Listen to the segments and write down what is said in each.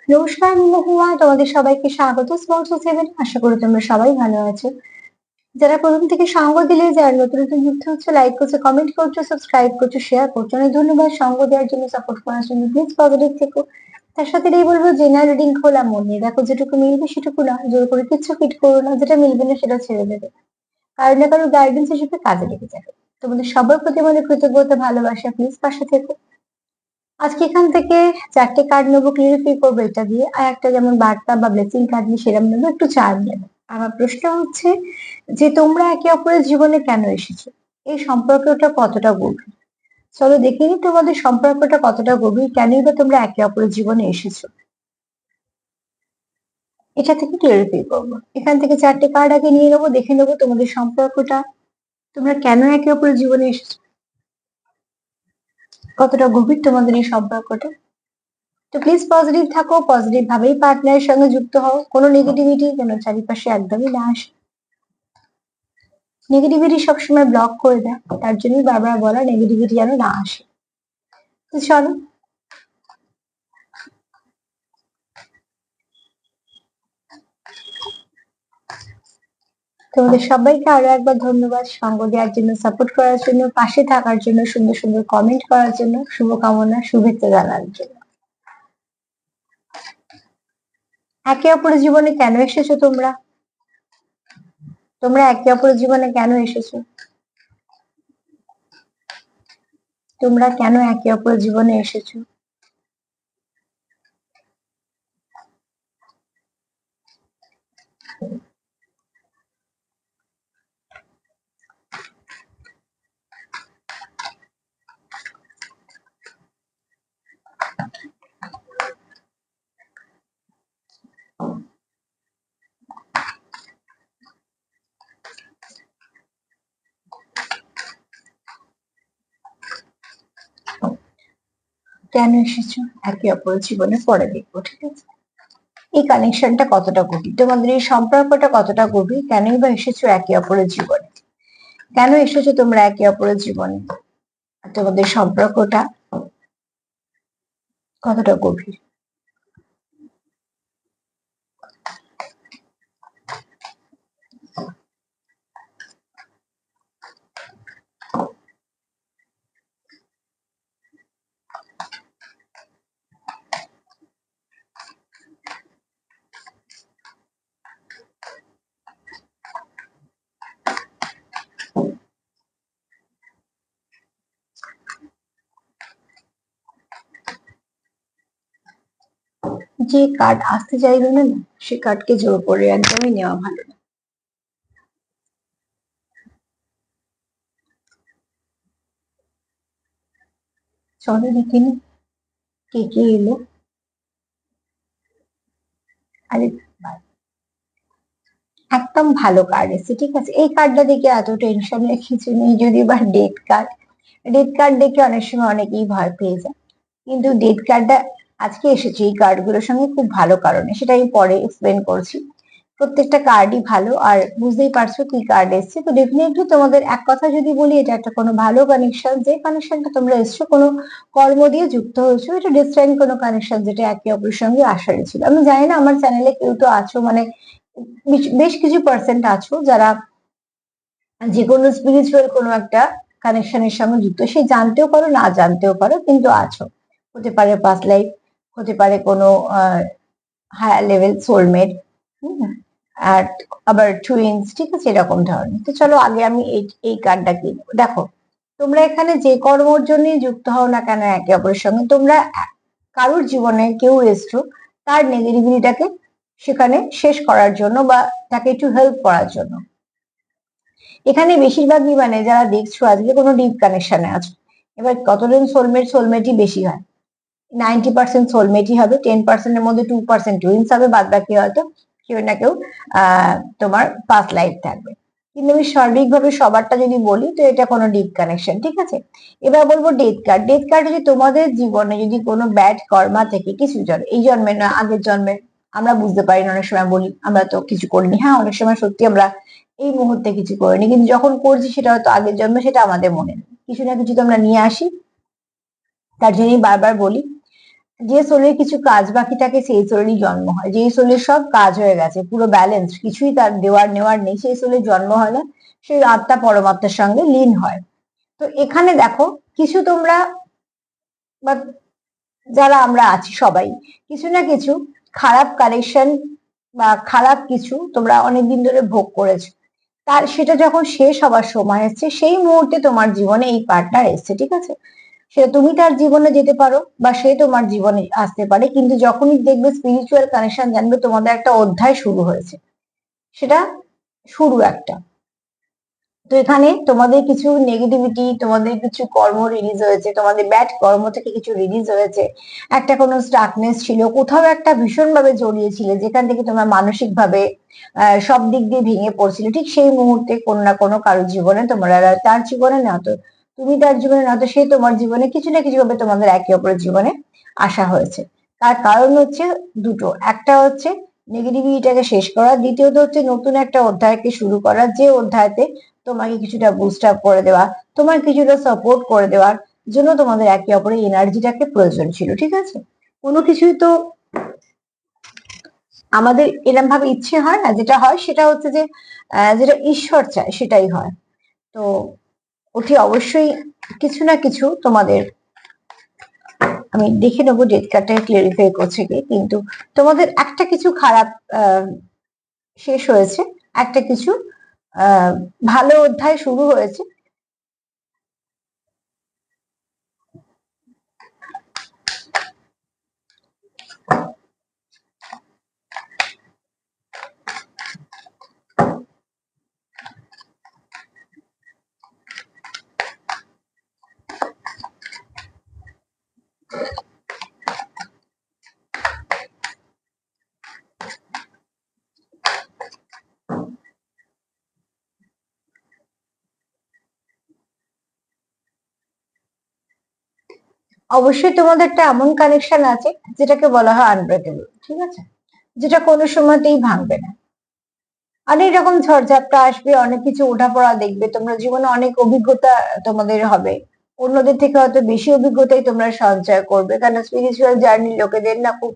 নমস্কার, আমি মহুয়া। তোমাদের সবাইকে স্বাগত স্পোর্টস সেভেন। আশা করি তোমরা সবাই ভালো আছো। যারা প্রথম থেকে সঙ্গ দিলে, যারা নতুন নতুন যুক্ত হচ্ছে, লাইক করছো, কমেন্ট করছো, সাবস্ক্রাইব করছো, শেয়ার করছো, অনেক ধন্যবাদ। সঙ্গ দেওয়ার জন্য, সাপোর্ট করার জন্য। প্লিজ পজিটিভ থেকো। তার সাথে এই বলবো, জেনারেল রিডিং খোলা মন নিয়ে দেখো, যেটুকু মিলবে সেটুকু না, জোর করে কিচ্ছু ফিট করো না, যেটা মিলবে না সেটা ছেড়ে দেবে। কারো না কারো গাইডেন্স হিসেবে কাজে লেগে যাবে। তোমাদের সবার প্রতি আমাদের কৃতজ্ঞতা, ভালোবাসা। প্লিজ পাশে থেকো। আজকে এখান থেকে 4টে কার্ড নেবো, ক্লিয়ারিফাই করবো এটা দিয়ে। আর একটা যেমন বার্তা বা ব্লেসিং কার্ড নিয়ে সেরকম নেবো, একটু চার্ম নেবো। আমার প্রশ্ন হচ্ছে যে তোমরা একে অপরের জীবনে কেন এসেছো? এই সম্পর্কটা কতটা গভীর? চলো দেখে নি তোমাদের সম্পর্কটা কতটা গভীর, কেনই বা তোমরা একে অপরের জীবনে এসেছো। এটা থেকে ক্লিয়ারিফাই করবো। এখান থেকে 4টে কার্ড আগে নিয়ে নেবো, দেখে নেবো তোমাদের সম্পর্কটা, তোমরা কেন একে অপরের জীবনে এসেছো, কতটা গভীর তোমাদের এই সম্পর্কটা। তো প্লিজ পজিটিভ থাকো, পজিটিভ ভাবেই পার্টনারের সঙ্গে যুক্ত হও। কোনো নেগেটিভিটি যেন চারিপাশে একদমই না আসে। নেগেটিভিটি সবসময় ব্লক করে দেয়, তার জন্যই বারবার বলা নেগেটিভিটি যেন না আসে। তো চলো, তোমাদের সবাইকে আরো একবার ধন্যবাদ সঙ্গ দেওয়ার জন্য, সাপোর্ট করার জন্য, পাশে থাকার জন্য, সুন্দর সুন্দর কমেন্ট করার জন্য, শুভকামনা, শুভেচ্ছা জানার জন্য। একে অপরের জীবনে কেন এসেছো তোমরা? তোমরা একে অপরের জীবনে কেন এসেছো? তোমরা কেন একে অপরের জীবনে এসেছো? কেন এসেছো একে অপরের জীবনে, পরে দেখবো, ঠিক আছে? এই কানেকশনটা কতটা গভীর, তোমাদের এই সম্পর্কটা কতটা গভীর, কেনই বা এসেছো একে অপরের জীবনে, কেন এসেছো তোমরা একে অপরের জীবনে, আর তোমাদের সম্পর্কটা কতটা গভীর। যে কার্ড আসতে চাইবে না, সে কার্ডকে জোর করে একদমই নেওয়া ভালো না। চলো দেখে নি কে কে এলো। আরে একদম ভালো কার্ড এসেছে, ঠিক আছে। এই কার্ডটা দেখে এত টেনশনের কিছু নেই। যদি বা ডেট কার্ড, ডেট কার্ড দেখে অনেক সময় অনেকেই ভয় পেয়ে যায়, কিন্তু ডেট কার্ডটা আজকে এসেছে এই কার্ডগুলোর সঙ্গে খুব ভালো কারণে, সেটা আমি পরে এক্সপ্লেন করছি। প্রত্যেকটা কার্ডই ভালো, আর বুঝতেই পারছো কি কার্ড এসছে। তো ডেফিনেটলি তোমাদের এক কথা যদি বলি, এটা একটা কোনো ভালো কানেকশন, যে কানেকশনটা তোমরা এসছো কোনো কর্ম দিয়ে যুক্ত হয়েছো, এটা ডিফারেন্ট কোনো কানেকশন, যেটা একে অপরের সঙ্গে আসারই ছিল। আমি জানি না আমার চ্যানেলে কেউ তো আছো, মানে বেশ কিছু পার্সেন্ট আছো যারা যে কোনো স্পিরিচুয়াল কোনো একটা কানেকশনের সঙ্গে যুক্ত, সে জানতেও পারো না জানতেও পারো, কিন্তু আছো। হতে পারে পাস্ট লাইফ, হতে পারে কোনো হায়ার লেভেল সোলমেট, আর আবার টুইন্স, ঠিক আছে, এরকম ধরনের। তো চলো আগে আমি এই কার্ডটা কি নেবো। দেখো, তোমরা এখানে যে কর্মর জন্য যুক্ত হও না কেন একে অপরের সঙ্গে, তোমরা কারোর জীবনে কেউ এসছো তার নেগেটিভিটিটাকে সেখানে শেষ করার জন্য, বা তাকে একটু হেল্প করার জন্য। এখানে বেশিরভাগই মানে যারা দেখছো আজকে কোনো ডিপ কানেকশনে আছো। এবার কতজন সোলমেটই বেশি হয়, 90% সোলমেটই হবে, 10%-এর মধ্যে 2% টুইন্স হবে, বাদ বাকি হয়তো কেউ না কেউ তোমার পাস্ট লাইফ থাকবে। কিন্তু আমি সার্বিকভাবে সবারটা যদি বলি, তো এটা কোনো ডিপ কানেকশন, ঠিক আছে। এবার বলবো ডেথ কার্ড। ডেথ কার্ড যদি তোমাদের জীবনে যদি কোনো ব্যাড কর্মা থেকে কিছু এই জন্মে না আগের জন্মে, আমরা বুঝতে পারি না, অনেক সময় বলি আমরা তো কিছু করিনি। হ্যাঁ, অনেক সময় সত্যি আমরা এই মুহূর্তে কিছু করিনি, কিন্তু যখন করছি সেটা হয়তো আগের জন্মে, সেটা আমাদের মনে নেই। কিছু না কিছু তো আমরা নিয়ে আসি, তার জন্যই বারবার বলি যে সোলের কিছু কাজ বাকি থাকে সেই সোলেরই জন্ম হয়, যেই সোলের সব কাজ হয়ে গেছে, পুরো ব্যালেন্স, কিছুই তার দেওয়ার নেওয়ার নেই, সেই সোলের জন্ম হয় না, সেই আত্মা পরমাত্মার সঙ্গে লীন হয়। তো এখানে দেখো কিছু তোমরা বা যারা আমরা আছি সবাই কিছু না কিছু খারাপ কানেকশন বা খারাপ কিছু তোমরা অনেকদিন ধরে ভোগ করেছো, তার সেটা যখন শেষ হবার সময় এসছে সেই মুহূর্তে তোমার জীবনে এই পার্টনার এসছে, ঠিক আছে? সেটা তুমি তার জীবনে যেতে পারো বা সে তোমার জীবনে আসতে পারে, কিন্তু যখনই দেখবে স্পিরিচুয়াল কানেকশন, জানবে তোমাদের একটা অধ্যায় শুরু হয়েছে, সেটা শুরু একটা। তো এখানে তোমাদের কিছু নেগেটিভিটি, তোমাদের কিছু কর্ম রিলিজ হয়েছে, তোমাদের ব্যাড কর্ম থেকে কিছু রিলিজ হয়েছে, একটা কোনো স্টাকনেস ছিল, কোথাও একটা ভীষণ ভাবে জড়িয়েছিলে যেখান থেকে তোমরা মানসিক ভাবে সব দিক দিয়ে ভেঙে পড়ছিলে, ঠিক সেই মুহূর্তে কোনো না কোনো কারোর জীবনে তোমরা, তার জীবনে না তো তুমি তার জীবনে, না তো সে তোমার জীবনে কিছু না কিছু ভাবে তোমাদের একে অপরের জীবনে আসা হয়েছে। তার কারণ হচ্ছে দুটো, একটা হচ্ছে নেগেটিভিটিটাকে শেষ করা, দ্বিতীয়ত হচ্ছে নতুন একটা অধ্যায়কে শুরু করা, যে অধ্যায়তে তোমাকে কিছুটা বুস্ট আপ করে দেওয়া, তোমার কিছুটা সাপোর্ট করে দেওয়ার জন্য তোমাদের একে অপরের এনার্জিটাকে প্রয়োজন ছিল, ঠিক আছে? কোনো কিছুই তো আমাদের এরকম ভাবে ইচ্ছে হয় না, যেটা হয় সেটা হচ্ছে যে যেটা ঈশ্বর চায় সেটাই হয়। তো অতি অবশ্যই কিছু না কিছু তোমাদের, আমি দেখে নেবো ডেট কার্ডটা ক্লিয়ারিফাই করছে কি, কিন্তু তোমাদের একটা কিছু খারাপ শেষ হয়েছে, একটা কিছু ভালো অধ্যায় শুরু হয়েছে। অবশ্যই তোমাদের একটা এমন কানেকশন আছে যেটাকে বলা হয় আনব্রেকেবল, ঠিক আছে? যেটা কোনো সময়তেই ভাঙবে না। অনেক রকম ঝড়ঝাপটা আসবে, অনেক কিছু ওঠাপড়া দেখবে, তোমরা জীবনে অনেক অভিজ্ঞতা তোমাদের হবে, অন্যদের থেকে হয়তো বেশি অভিজ্ঞতাই তোমরা সঞ্চয় করবে, কারণ স্পিরিচুয়াল জার্নি লোকেদের না খুব,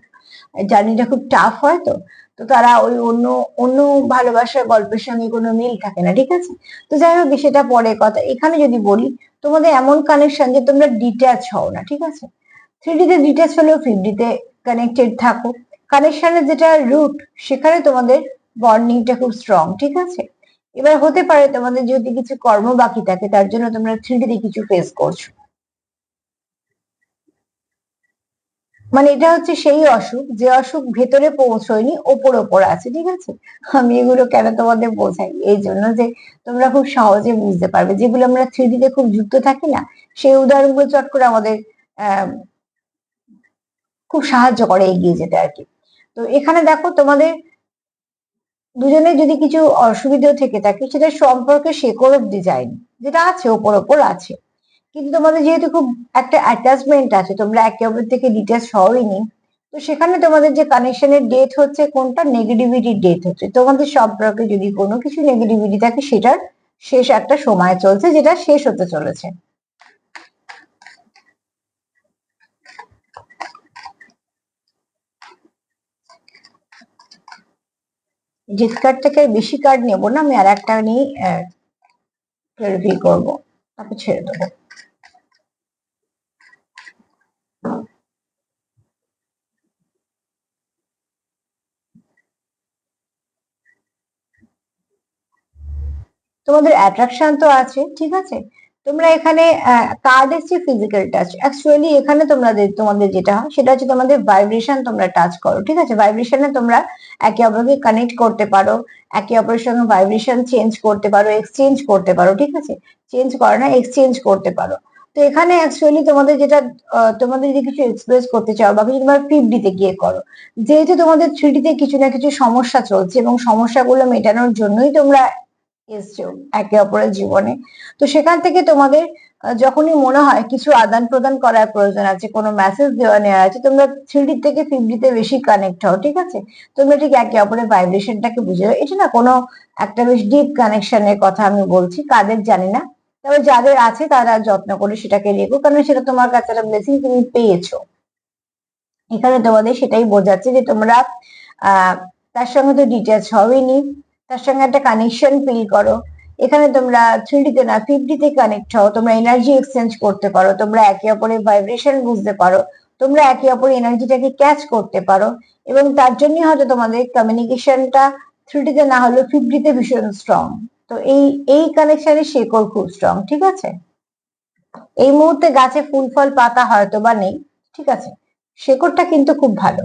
জার্নিটা খুব টাফ হয়। তো তো তারা ওই অন্য অন্য ভালোবাসার গল্পের সঙ্গে কোনো মিল থাকে না, ঠিক আছে? তো যাই হোক সেটা পরে কথা, এখানে যদি বলি তোমাদের এমন কানেকশন যে তোমরা ডিট্যাচ হও না, ঠিক আছে? 3D তে ডিট্যাচ হলেও 5D তে কানেক্টেড থাকো, কানেকশনের যেটা রুট সেখানে তোমাদের বন্ডিংটা খুব স্ট্রং, ঠিক আছে? এবার হতে পারে তোমাদের যদি কিছু কর্ম বাকি থাকে তার জন্য তোমরা 3D তে কিছু ফেস করছো, মানে এটা হচ্ছে সেই অসুখ যে অসুখ ভেতরে পৌঁছয়নি, ওপর ওপর আছে, ঠিক আছে? আমি এগুলো কেন তোমাদের বোঝাই, এই জন্য যে তোমরা খুব সহজে বুঝতে পারবে, যেগুলো আমরা 3D তে খুব যুক্ত থাকি না, সেই উদাহরণগুলো চট করে আমাদের আহ খুব সাহায্য করে এগিয়ে যেতে আর কি। তো এখানে দেখো তোমাদের দুজনে যদি কিছু অসুবিধা থেকে থাকে, সেটা সম্পর্কে শেকড় অব্দি যায়নি, যেটা আছে ওপর ওপর আছে, কিন্তু তোমাদের যেহেতু খুব একটা অ্যাটাচমেন্ট আছে, তোমরা একে অপর থেকে ডিটেলস হওইনি, তো সেখানে তোমাদের যে কানেকশনের ডেট হচ্ছে কোনটা, নেগেটিভিটির ডেট হচ্ছে, তোমাদের সম্পর্কে যদি কোনো কিছু নেগেটিভিটি থাকে সেটার শেষ একটা সময় চলছে, যেটা শেষ হতে চলেছে। ডেট কার্ড থেকে আর বেশি কার্ড নেবো না, আমি আর একটা নিয়ে ক্লারিফাই করবো, তারপর ছেড়ে দেবো। তোমাদের অ্যাট্রাকশন তো আছে, ঠিক আছে? তোমরা এখানে কার্ড এসছে ফিজিক্যাল টাচ, অ্যাকচুয়ালি এখানে তোমাদের যেটা হয় সেটা হচ্ছে তোমাদের ভাইব্রেশন তোমরা টাচ করো, ঠিক আছে? ভাইব্রেশনে তোমরা একে অপরকে কানেক্ট করতে পারো, একে অপরের সঙ্গে ভাইব্রেশন চেঞ্জ করতে পারো, এক্সচেঞ্জ করতে পারো, ঠিক আছে? চেঞ্জ করে না, এক্সচেঞ্জ করতে পারো। তো এখানে অ্যাকচুয়ালি তোমাদের যেটা তোমাদের যদি কিছু এক্সপ্রেস করতে চাও বা কিছু তোমার 5D তে গিয়ে করো, যেহেতু তোমাদের 3D তে কিছু না কিছু সমস্যা চলছে এবং সমস্যাগুলো মেটানোর জন্যই তোমরা এসছো একে অপরের জীবনে, তো সেখান থেকে তোমাদের যখনই মনে হয় কিছু আদান প্রদান করার প্রয়োজন আছে, কোনো মেসেজ দেওয়া নেওয়া আছে, তোমরা 3D থেকে 5D তে বেশি কানেক্ট হও, ঠিক আছে? তোমরা ঠিক একে অপরের ভাইব্রেশনটাকে বুঝে যাও, এটা না কোনো একটা বেশ ডিপ কানেকশনের কথা আমি বলছি, কাদের জানি না, তবে যাদের আছে তারা যত্ন করে সেটাকে রেখো, কারণ সেটা তোমার কাছে একটা ব্লেসিং, তুমি পেয়েছো। এখানে তোমাদের সেটাই বোঝাচ্ছে যে তোমরা তার সঙ্গে তো ডিটেচ হবেনি, তার সঙ্গে একটা কানেকশন ফিল করো। এখানে তোমরা 3D-তে না 50-তে কানেক্ট হও, তোমরা এনার্জি এক্সচেঞ্জ করতে পারো, তোমরা একে অপরের ভাইব্রেশন বুঝতে পারো, তোমরা একে অপরের এনার্জিটাকে ক্যাচ করতে পারো, এবং তার জন্যই হয়তো তোমাদের কমিউনিকেশনটা 3D-তে না হলেও 50-তে ভীষণ স্ট্রং। তো এই কানেকশনের শেকড় খুব স্ট্রং, ঠিক আছে। এই মুহূর্তে গাছে ফুল ফল পাতা হয়তো বা নেই, ঠিক আছে, শেকড়টা কিন্তু খুব ভালো।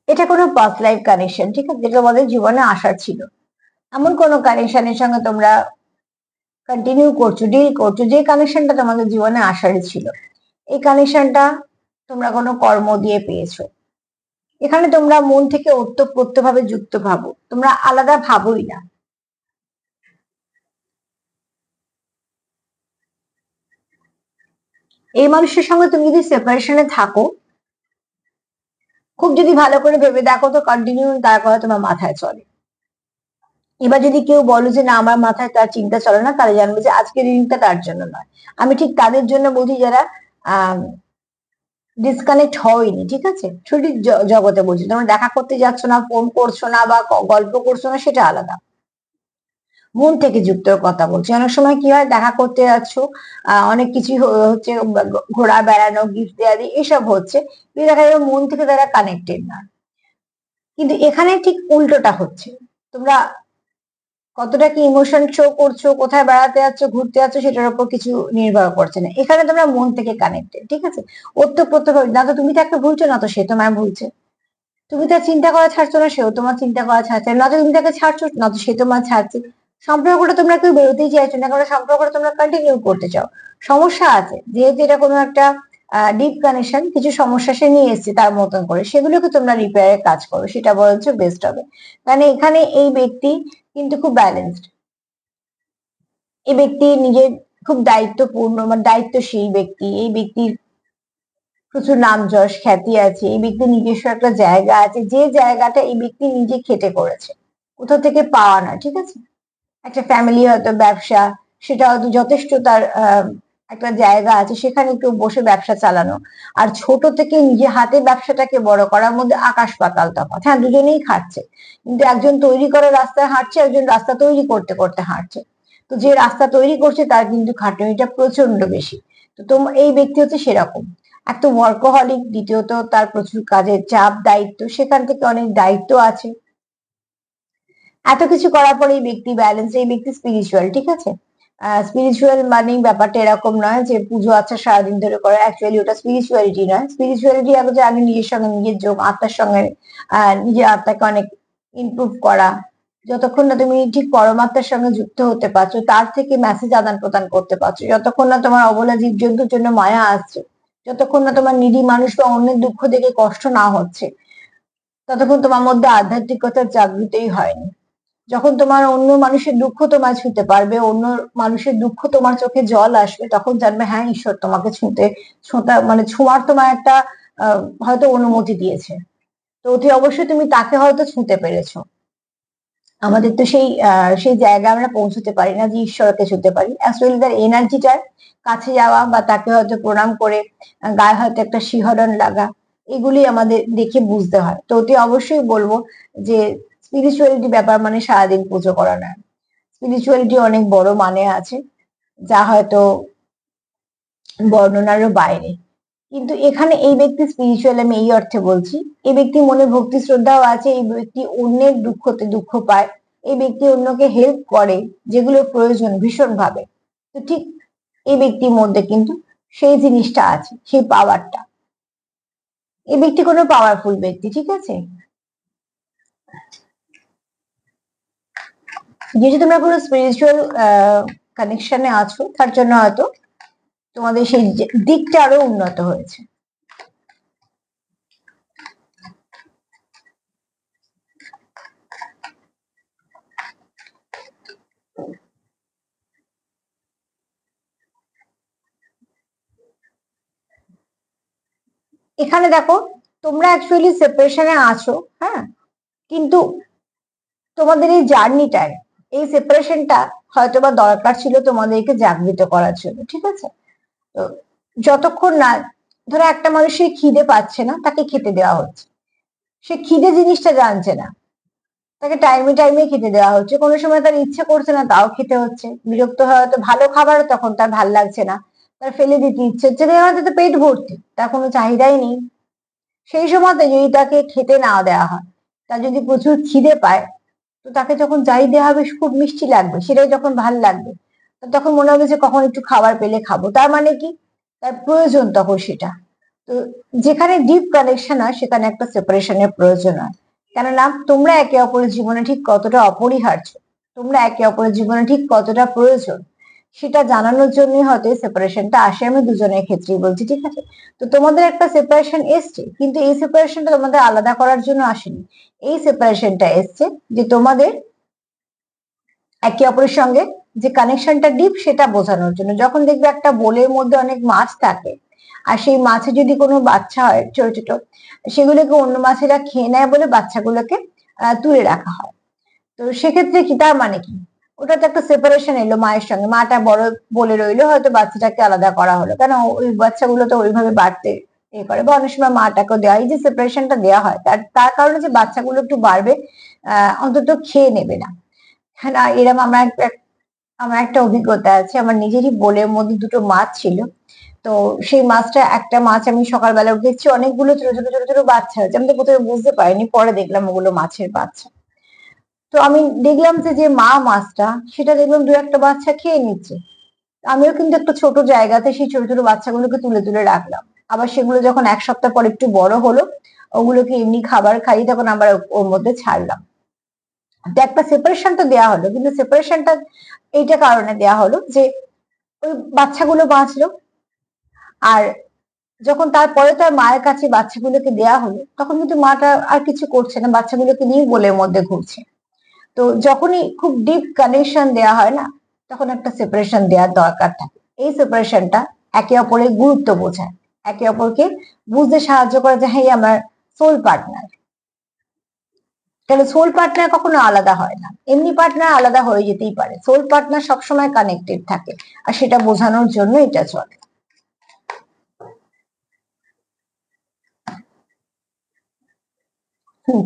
এটা কোনো পাস্ট লাইফ কানেকশন, ঠিক আছে, যেটা আমাদের জীবনে আসার ছিল, এমন কোনো কানেকশনের সঙ্গে তোমরা কন্টিনিউ করছো, ডিল করছো, যে কানেকশনটা তোমাদের জীবনে আসারই ছিল। এই কানেকশনটা তোমরা কোনো কর্ম দিয়ে পেয়েছো। এখানে তোমরা মন থেকে ওতপ্রোত ভাবে যুক্ত ভাবো, তোমরা আলাদা ভাবোই না। এই মানুষের সঙ্গে তুমি যদি সেপারেশনে থাকো, খুব যদি ভালো করে ভেবে দেখো তো কন্টিনিউ তার কথা তোমার মাথায় চলে। এবার যদি কেউ বলো যে না আমার মাথায় তার চিন্তা চলে না, তাহলে জানবে যে আজকের রিডিংটা তার জন্য নয়। আমি ঠিক তাদের জন্য বলছি যারা আহ ডিসকানেক্ট হয়নি, ঠিক আছে, ছুটির জগতে বলছি। তোমরা দেখা করতে যাচ্ছ না, ফোন করছো না, বা গল্প করছো না, সেটা আলাদা। মন থেকে যুক্ত কথা বলছি। অনেক সময় কি হয়, দেখা করতে যাচ্ছ, অনেক কিছু হচ্ছে, ঘোরা বেড়ানো, গিফট দেওয়া দিয়ে এসব হচ্ছে, কিন্তু দেখা যাবে মন থেকে তারা কানেক্টেড না। কিন্তু এখানে ঠিক উল্টোটা হচ্ছে। তোমরা কতটা কি ইমোশন শো করছো, কোথায় বেড়াতে যাচ্ছ, ঘুরতে যাচ্ছ, সেটার উপর কিছু নির্ভর করছে না। এখানে তোমরা মন থেকে কানেক্টেড, ঠিক আছে। ওতপ্রোত ভাবে, না তো তুমি তাকে ভুলছো, না তো সে তোমায় ভুলছে। তুমি তার চিন্তা করা ছাড়ছো না, সেও তোমার চিন্তা করা ছাড়ছে না। তো তুমি তাকে ছাড়ছো, না তো সে তোমার ছাড়ছে। সম্পর্কটা তোমরা কেউ বেরোতেই চাইছো না, কারণ সম্পর্কটা তোমরা কন্টিনিউ করতে চাও। সমস্যা আছে, যেহেতু এটা কোনো একটা ডিপ কানেকশন, কিছু সমস্যা সে নিয়ে এসছে তার মতন করে, সেগুলোকে তোমরা রিপেয়ারের কাজ করো, সেটা বরঞ্চ বেস্ট হবে। কারণ এখানে এই ব্যক্তি কিন্তু খুব ব্যালেন্সড। এই ব্যক্তি নিজের খুব দায়িত্বপূর্ণ, মানে দায়িত্বশীল ব্যক্তি। এই ব্যক্তির প্রচুর নাম যশ খ্যাতি আছে, এই ব্যক্তির নিজস্ব একটা জায়গা আছে, যে জায়গাটা এই ব্যক্তি নিজে খেটে করেছে, কোথাও থেকে পাওয়া না, ঠিক আছে। একটা ফ্যামিলি, হয়তো ব্যবসা, সেটা হয়তো যথেষ্ট তার একটা জায়গা আছে, সেখানে একটু বসে ব্যবসা চালানো। আর ছোট থেকে নিজে হাতে ব্যবসাটাকে বড় করার মধ্যে আকাশ পাতাল তফাৎ। হ্যাঁ, দুজনেই খাচ্ছে, কিন্তু একজন তৈরি করা রাস্তায় হাঁটছে, একজন রাস্তা তৈরি করতে করতে হাঁটছে। তো যে রাস্তা তৈরি করছে তার কিন্তু খাটুনিটা প্রচন্ড বেশি। তো এই ব্যক্তি হচ্ছে সেরকম, এক তো ওয়ার্কোহলিক, দ্বিতীয়ত তার প্রচুর কাজের চাপ, দায়িত্ব, সেখান থেকে অনেক দায়িত্ব আছে। এত কিছু করার পরে এই ব্যক্তি ব্যালেন্স, এই ব্যক্তি স্পিরিচুয়াল, ঠিক আছে। স্পিরিচুয়াল মানে ব্যাপারটা এরকম নয় যে পুজো আচ্ছা সারাদিন ধরে করে, অ্যাকচুয়ালি ওটা স্পিরিচুয়ালিটি নয়। স্পিরিচুয়ালিটি আগে আগে নিজের সঙ্গে নিজের যোগ, আত্মার সঙ্গে নিজের আত্মাকে অনেক ইমপ্রুভ করা। যতক্ষণ না তুমি ঠিক পরমাত্মার সঙ্গে যুক্ত হতে পারছো, তার থেকে মেসেজ আদান প্রদান করতে পারছো, যতক্ষণ না তোমার অবলা জীবজন্তুর জন্য মায়া আসছে, যতক্ষণ না তোমার নিরীহ মানুষ বা অন্যের দুঃখ দেখে কষ্ট না হচ্ছে, ততক্ষণ তোমার মধ্যে আধ্যাত্মিকতার জাগৃতই হয়নি। যখন তোমার অন্য মানুষের দুঃখ তোমায় ছুঁতে পারবে, অন্য মানুষের দুঃখ তোমার চোখে জল আসবে, তখন জানবে হ্যাঁ ঈশ্বর তোমাকে ছোঁতা মানে ছোঁয়ার তোমার একটা হয়তো অনুমতি দিয়েছে। তো অতি অবশ্যই তুমি তাকে হয়তো ছুঁতে পেরেছো। আমাদের তো সেই জায়গায় আমরা পৌঁছতে পারি না যে ঈশ্বরকে ছুঁতে পারি। অ্যাকচুয়ালি তার এনার্জিটার কাছে যাওয়া, বা তাকে হয়তো প্রণাম করে গায়ে হয়তো একটা শিহরণ লাগা, এগুলি আমাদের দেখে বুঝতে হয়। তো অতি অবশ্যই বলবো যে স্পিরিচুয়ালিটি ব্যাপার মানে সারাদিন পুজো করা না। স্পিরিচুয়ালিটি অনেক বড় মানে আছে, যা হয়তো বর্ণনারও বাইরে। কিন্তু এখানে এই ব্যক্তি স্পিরিচুয়াল, আমি এই অর্থে বলছি, এই ব্যক্তি মনে ভক্তি শ্রদ্ধাও আছে, এই ব্যক্তি অন্যের দুঃখতে দুঃখ পায়, এই ব্যক্তি অন্যকে হেল্প করে, যেগুলো প্রয়োজন ভীষণ ভাবে। তো ঠিক এই ব্যক্তির মধ্যে কিন্তু সেই জিনিসটা আছে, সেই পাওয়ারটা। এই ব্যক্তি কোনো পাওয়ারফুল ব্যক্তি, ঠিক আছে। যেহেতু তোমরা কোনো স্পিরিচুয়াল কানেকশনে আছো, তার জন্য হয়তো তোমাদের সেই দিকটা আরো উন্নত হয়েছে। এখানে দেখো, তোমরা অ্যাকচুয়ালি সেপারেশনে আছো, হ্যাঁ, কিন্তু তোমাদের এই জার্নিটায় এই সেপারেশনটা হয়তোবা দরকার ছিল তোমাদেরকে জাগৃত করার জন্য, ঠিক আছে? তো যতক্ষণ না, ধরো একটা মানুষের খিদে পাচ্ছে না, তাকে খেতে দেওয়া হচ্ছে, সে খিদে জিনিসটা জানছে না, তাকে টাইমে টাইমে খেতে দেওয়া হচ্ছে, কোনো সময় তার ইচ্ছে করছে না তাও খেতে হচ্ছে, বিরক্ত হয়ে হয়তো ভালো খাবার তখন তার ভাল লাগছে না, তার ফেলে দিতে ইচ্ছে হচ্ছে, হয়তো তো পেট ভর্তি, তার কোনো চাহিদাই নেই। সেই সময়তে যদি তাকে খেতে না দেওয়া হয়, তার যদি প্রচুর খিদে পায়, তো তাকে যখন যাই দেওয়া হবে খুব মিষ্টি লাগবে, সেটাই যখন ভাল লাগবে, তখন মনে হবে যে কখন একটু খাবার পেলে খাবো, তার মানে কি, তার প্রয়োজন তখন সেটা। তো যেখানে ডিপ কানেকশন হয় সেখানে একটা সেপারেশনের প্রয়োজন হয়, কেননা তোমরা একে অপরের জীবনে ঠিক কতটা অপরিহার্য, তোমরা একে অপরের জীবনে ঠিক কতটা প্রয়োজন, সেটা জানানোর জন্যই হয়তো এই সেপারেশনটা আসে। আমি দুজনের ক্ষেত্রেই বলছি, ঠিক আছে? তো তোমাদের একটা সেপারেশন এসছে, কিন্তু এই সেপারেশনটা তোমাদের আলাদা করার জন্য আসেনি, এই সেপারেশনটা এসছে যে তোমাদের একে অপরের সঙ্গে যে কানেকশনটা ডিপ সেটা বোঝানোর জন্য। যখন দেখবে একটা বোলের মধ্যে অনেক মাছ থাকে, আর সেই মাছে যদি কোনো বাচ্চা হয় ছোট ছোট, সেগুলোকে অন্য মাছেরা খেয়ে নেয় বলে বাচ্চাগুলোকে তুলে রাখা হয়। তো সেক্ষেত্রে কি, তার মানে কি, ওটা তো একটা সেপারেশন এলো মায়ের সঙ্গে, মাটা বড় বলে রইলো, হয়তো বাচ্চাটাকে আলাদা করা হলো, কেন ওই বাচ্চাগুলো তো ওইভাবে বাড়তে এ করে, বা অনেক সময় মাটাকেও দেওয়া, এই যে সেপারেশনটা দেওয়া হয় তার তার কারণে যে বাচ্চাগুলো একটু বাড়বে, অন্তত খেয়ে নেবে না। হ্যাঁ না, এরকম আমার একটা অভিজ্ঞতা আছে, আমার নিজেরই বোলের মধ্যে দুটো মাছ ছিল। তো সেই মাছটা, একটা মাছ আমি সকালবেলা দেখছি অনেকগুলো ছোট ছোট ছোট ছোট বাচ্চা হয়েছে, আমি তো প্রথমে বুঝতে পারিনি, পরে দেখলাম ওগুলো মাছের বাচ্চা। তো আমি দেখলাম যে যে মা মাছটা, সেটা দেখলাম দু একটা বাচ্চা খেয়ে নিচ্ছে। আমিও কিন্তু একটা ছোট জায়গাতে সেই ছোট ছোট বাচ্চাগুলোকে তুলে তুলে রাখলাম, আবার সেগুলো যখন এক সপ্তাহ পর একটু বড় হলো, ওগুলোকে এমনি খাবার খাই, তখন আবার ওর মধ্যে ছাড়লাম। তো একটা সেপারেশন তো দেওয়া হলো, কিন্তু সেপারেশনটা এইটা কারণে দেওয়া হলো যে ওই বাচ্চাগুলো বাঁচলো, আর যখন তারপরে তার মায়ের কাছে বাচ্চাগুলোকে দেয়া হলো, তখন কিন্তু মাটা আর কিছু করছে না, বাচ্চাগুলোকে নিয়ে গোলের মধ্যে ঘুরছে। তো যখনই খুব ডিপ কানেকশন দেয়া হয় না, তখন একটা সেপারেশন দেওয়ার দরকার থাকে। এই সেপারেশনটা একে অপরের গুরুত্ব বোঝায়, একে অপরকে বুঝতে সাহায্য করে যে হ্যাঁ আমার সোল পার্টনার। কেন সোল পার্টনার কখনো আলাদা হয় না, এমনি পার্টনার আলাদা হয়ে যেতেই পারে, সোল পার্টনার সবসময় কানেক্টেড থাকে, আর সেটা বোঝানোর জন্য এটা চলে।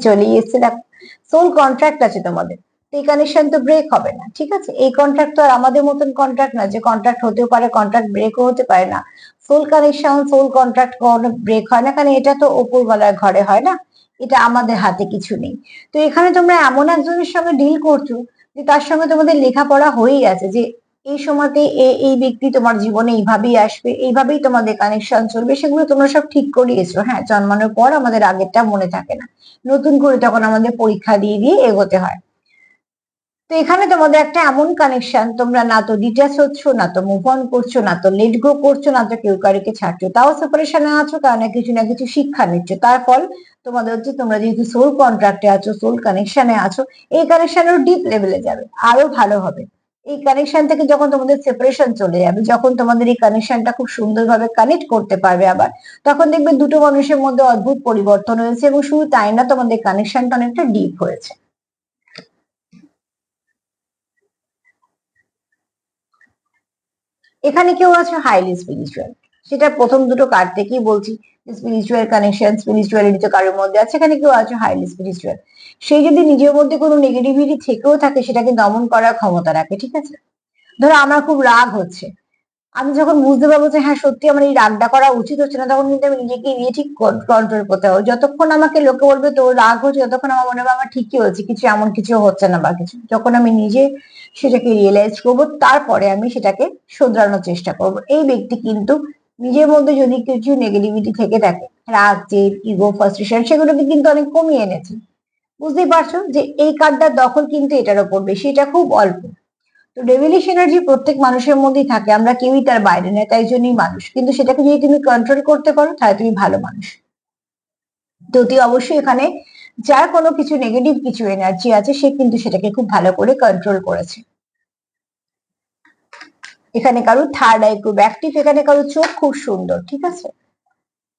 চলে এসছে, দেখো সোল কন্ট্রাক্ট আছে তোমাদের, এই কানেকশন তো ব্রেক হবে না, ঠিক আছে? এই কন্ট্রাক্ট তো আর আমাদের মতন কন্ট্রাক্ট না যে কন্ট্রাক্ট হতেও পারে, কন্ট্রাক্ট ব্রেকও হতে পারে না। সোল কানেকশন, সোল কন্ট্রাক্ট কোনো ব্রেক হয় না, কারণ এটা তো ওপরওয়ালার ঘরে হয় না, এটা আমাদের হাতে কিছু নেই। তো এখানে তোমরা এমন একজনের সঙ্গে ডিল করছো যে তার সঙ্গে তোমাদের লেখাপড়া হয়েই আছে, যে এই সময়তে এই ব্যক্তি তোমার জীবনে এইভাবেই আসবে, এইভাবেই তোমাদের কানেকশন চলবে, সেগুলো তোমরা সব ঠিক করিয়েছো। হ্যাঁ, জন্মানোর পর আমাদের আগেরটা মনে থাকে না, নতুন করে তখন আমাদের পরীক্ষা দিয়ে দিয়ে এগোতে হয়। তো এখানে তোমাদের একটা এমন কানেকশন, তোমরা না তো ডিটাচ হচ্ছ, না তো মুভ অন করছো, না তো লেট গো করছো, না তো কেউ কারোকে ছাড়ছো, তাও সেপারেশনে আছো, কারণ কিছু না কিছু শিক্ষা নিচ্ছ। তার ফল তোমাদের হচ্ছে, তোমরা যেহেতু সোল কন্ট্রাক্টে আছো, সোল কানেকশনে আছো, এই কানেকশনের ডিপ লেভেলে যাবে, আরো ভালো হবে। এই কানেকশন থেকে যখন তোমাদের সেপারেশন চলে যাবে, যখন তোমাদের এই কানেকশনটা খুব সুন্দরভাবে কানেক্ট করতে পারবে আবার, তখন দেখবে দুটো মানুষের মধ্যে অদ্ভুত পরিবর্তন হয়েছে, এবং শুধু তাই না, তোমাদের কানেকশনটা অনেকটা ডিপ হয়েছে। এখানে কেউ আছে হাইলি স্পিরিচুয়াল, সেটা প্রথম দুটো কার্ড থেকেই বলছি, স্পিরিচুয়াল কানেকশন, স্পিরিচুয়ালিটি তো কারোর মধ্যে আছে, এখানে কেউ আছে হাইলি স্পিরিচুয়াল। সেই যদি নিজের মধ্যে কোনো নেগেটিভিটি থেকেও থাকে, সেটাকে দমন করার ক্ষমতা রাখে, ঠিক আছে? ধরো আমার খুব রাগ হচ্ছে, আমি যখন বুঝতে পারবো যে হ্যাঁ সত্যি আমার এই রাগটা করা উচিত হচ্ছে না, তখন কিন্তু আমি নিজেকে নিয়ে ঠিক কন্ট্রোল করতে হবে। যতক্ষণ আমাকে লোকে বলবে তোর রাগ হচ্ছে, ততক্ষণ আমার মনে হবে আমার ঠিকই হচ্ছে, কিছু এমন কিছু হচ্ছে না বা কিছু, যখন আমি নিজে সেটাকে রিয়েলাইজ করবো, তারপরে আমি সেটাকে শোধরানোর চেষ্টা করব। এই ব্যক্তি কিন্তু নিজের মধ্যে যদি কিছু নেগেটিভিটি থেকে থাকে, রাগ, জেদ, ইগো, ফ্রাস্ট্রেশন, সেগুলোকে কিন্তু অনেক কমিয়ে এনেছে। বুঝতেই পারছো যে এই কার্ডটার দখল কিন্তু এটার উপর বেশি, এটা খুব অল্প। তো ডেভিলিশ এনার্জি প্রত্যেক মানুষের মধ্যেই থাকে, আমরা কেউই তার বাইরে নেই, তাই জন্যই মানুষ। কিন্তু সেটাকে যদি তুমি কন্ট্রোল করতে পারো, তাহলে তুমি ভালো মানুষ। তো তুই অবশ্যই এখানে যার কোনো কিছু নেগেটিভ কিছু এনার্জি আছে, সে কিন্তু সেটাকে খুব ভালো করে কন্ট্রোল করেছে। এখানে কারো থার্ড আই খুব অ্যাক্টিভ, এখানে কারো চোখ খুব সুন্দর, ঠিক আছে?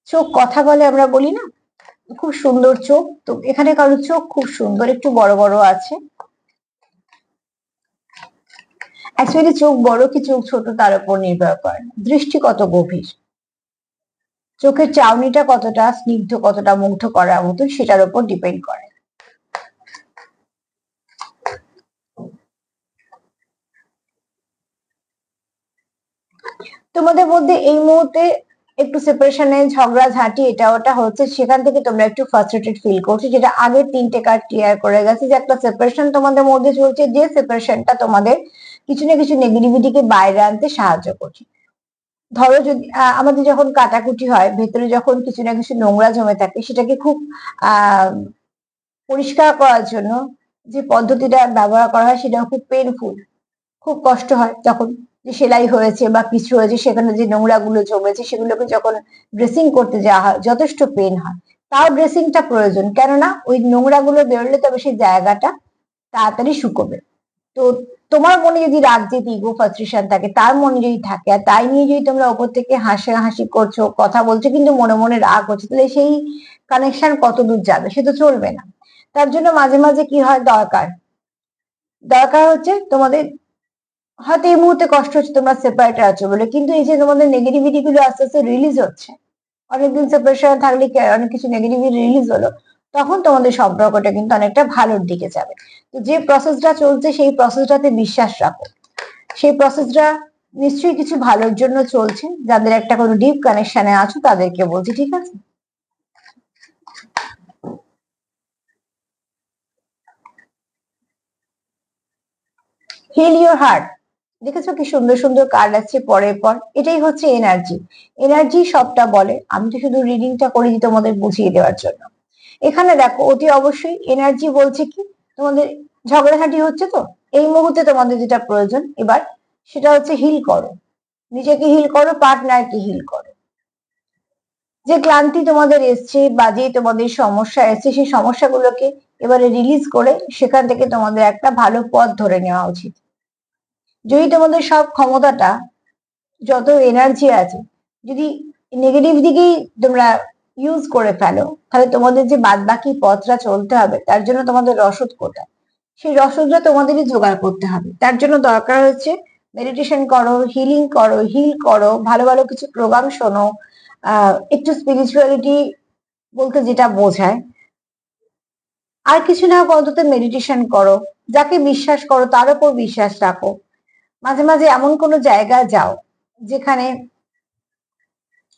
চোখ কথা বলে, আমরা বলি না, খুব সুন্দর চোখ। তো এখানে কারো চোখ খুব সুন্দর, একটু বড় বড় আছে। অ্যাকচুয়ালি চোখ বড় কি চোখ ছোট তার উপর নির্ভর করে না, দৃষ্টি কত গভীর, চোখের চাউনিটা কতটা স্নিগ্ধ, কতটা মুগ্ধ করার মতো সেটার উপর ডিপেন্ড করে। তোমাদের মধ্যে এই মুহূর্তে একটু সেপারেশনে ঝগড়াঝাঁটি এটা ওটা হচ্ছে, সেখান থেকে তোমরা একটু ফ্রাস্ট্রেটেড ফিল করছো, যেটা আগের 3টে কার্ড ক্লিয়ার করে গেছে যে একটা সেপারেশন তোমাদের মধ্যে চলছে, যে সেপারেশনটা তোমাদের কিছু না কিছু নেগেটিভিটিকে বাইরে আনতে সাহায্য করছে। ধরো যদি আমাদের যখন কাটাকুটি হয়, ভেতরে যখন কিছু না কিছু নোংরা জমে থাকে, সেটাকে খুব আহ পরিষ্কার করার জন্য যে পদ্ধতিটা ব্যবহার করা হয় সেটা খুব পেনফুল, খুব কষ্ট হয়। তখন যে সেলাই হয়েছে বা কিছু হয়েছে সেখানে যে নোংরা গুলো জমেছে সেগুলোকে যখন ড্রেসিং করতে যাওয়া হয় যথেষ্ট পেন হয়, তাও ড্রেসিংটা প্রয়োজন, কেননা ওই নোংরা গুলো বেরোলে তবে সেই জায়গাটা তাড়াতাড়ি শুকোবে। তো তোমার মনে যদি রাগ জেদ ইগো ফ্রাস্ট্রেশন থাকে, তার মনে যদি থাকে, আর তাই নিয়ে যদি তোমরা ওপর থেকে হাসাহাসি করছো, কথা বলছো, কিন্তু মনে মনে রাগ হচ্ছে, তাহলে সেই কানেকশন কত দূর যাবে? সে তো চলবে না। তার জন্য মাঝে মাঝে কি হয়, দরকার দরকার হচ্ছে তোমাদের, হয়তো এই মুহূর্তে কষ্ট হচ্ছে তোমরা সেপারেট আছো বলে, কিন্তু এই যে তোমাদের নেগেটিভিটি গুলো আস্তে আস্তে রিলিজ হচ্ছে, অনেকদিন সেপারেশনে থাকলে অনেক কিছু নেগেটিভিটি রিলিজ হলো, তখন তোমাদের সম্পর্কটা কিন্তু অনেকটা ভালোর দিকে যাবে। তো যে প্রসেসটা চলছে সেই প্রসেসটাতে বিশ্বাস রাখো, সেই প্রসেসটা নিশ্চয়ই কিছু ভালোর জন্য চলছে। যাদের একটা কোনো ডিপ কানেকশনে আছো তাদেরকে বলছি, ঠিক আছে? হিল ইউর হার্ট, দেখেছো কি সুন্দর সুন্দর কার্ড আছে পরের পর, এটাই হচ্ছে এনার্জি। এনার্জি সবটা বলে, আমি তো শুধু রিডিংটা করেছি তোমাদের বুঝিয়ে দেওয়ার জন্য। এখানে দেখো অতি অবশ্যই এনার্জি বলছে কি, তোমাদের ঝগড়াঝাটি হচ্ছে, তো এই মুহূর্তে তোমাদের যেটা প্রয়োজন এবার সেটা হচ্ছে হিল করো, নিজেকে হিল করো, পার্টনারকে হিল করো। যে ক্লান্তি তোমাদের এসছে বা যে তোমাদের সমস্যা এসছে সেই সমস্যাগুলোকে এবারে রিলিজ করে সেখান থেকে তোমাদের একটা ভালো পথ ধরে নেওয়া উচিত। যদি তোমাদের সব ক্ষমতাটা, যত এনার্জি আছে, যদি নেগেটিভ দিকেই তোমরা ইউজ করে ফেলো, তাহলে তোমাদের যে বাদ বাকি পথটা চলতে হবে তার জন্য তোমাদের রসদ কোথায়? সেই রসদটা তোমাদেরই জোগাড় করতে হবে। তার জন্য দরকার হচ্ছে মেডিটেশন করো, হিলিং করো, হিল করো, ভালো ভালো কিছু প্রোগ্রাম শোনো, একটু স্পিরিচুয়ালিটি বলতে যেটা বোঝায়, আর কিছু না হোক অন্তত মেডিটেশন করো, যাকে বিশ্বাস করো তার উপর বিশ্বাস রাখো। মাঝে মাঝে এমন কোনো জায়গায় যাও যেখানে